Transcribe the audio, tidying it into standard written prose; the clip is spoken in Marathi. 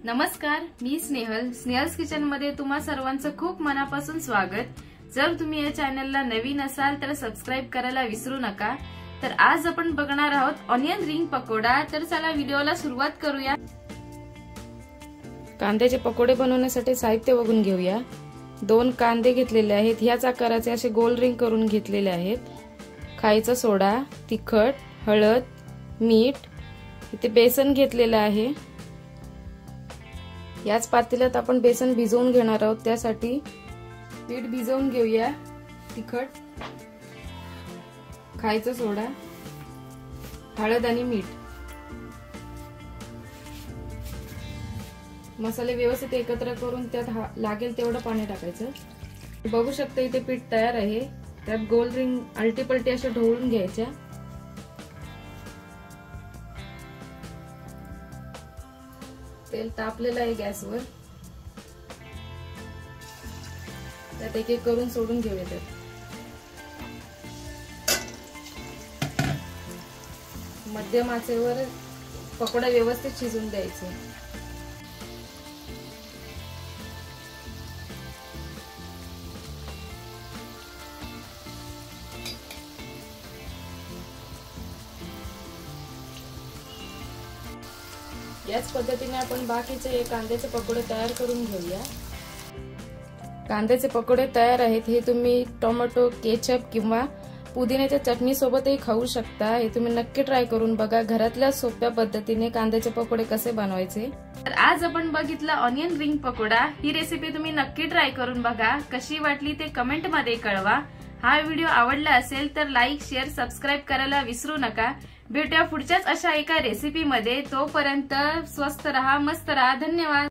नमस्कार, मी स्नेहल्स किचन मध्ये तुम्हा सर्वांचं खूप मनापासून स्वागत। जर तुम्ही या चॅनलला नवीन असाल तर सबस्क्राइब करायला विसरू नका। तर आज आपण बघणार आहोत ऑनियन रिंग पकोडा। तर चला व्हिडिओला सुरुवात करूया। कांद्याचे पकोडे बनवण्यासाठी साहित्य बघून घेऊया। 2 कांदे घेतलेले आहेत, ह्याच आकाराचे असे गोल रिंग करून घेतलेले आहेत। खायचा सोडा, तिखट, हळद, मीठ, इथे बेसन घेतलेले आहे। याच पातेल्यात आपण बेसन भिजवून घेणार आहोत, त्यासाठी पीठ भिजवून घेऊया। तिखट, खायचा सोडा, हळद आणि मीठ, मसाले व्यवस्थित एकत्र करून त्यात लागेल तेवढं पाणी टाकायचं। बघू शकता इथे पीठ तयार आहे। त्यात गोल रिंग आलटी पलटी अशा ढवळून घ्यायच्या। तेल तापलेलं आहे गॅसवर, त्यात एक एक करून सोडून घेऊया। मध्यम आचेवर पकोडा व्यवस्थित शिजून द्यायचे। याच पद्धतीने आपण बाकीचे कांद्याचे पकोडे तयार करून घेऊया। कांद्याचे पकोडे तयार आहेत। हे तुम्ही टोमॅटो केचप किंवा पुदिन्याच्या चटणी सोबतही खाऊ शकता। हे तुम्ही नक्की ट्राय करून बघा। घरातल्या सोप्या पद्धतीने कांद्याचे पकोडे कसे बनवायचे। तर आज आपण बघितला ऑनियन रिंग पकोडा। ही रेसिपी तुम्ही नक्की ट्राय करून बघा। कशी वाटली ते कमेंट मध्ये कळवा। हा व्हिडिओ आवडला असेल तर लाईक, शेअर, सबस्क्राइब करायला विसरू नका। भेटूया पुढच्याच अशा एका रेसिपी मध्ये। तोपर्यंत स्वस्त रहा, मस्त रहा। धन्यवाद।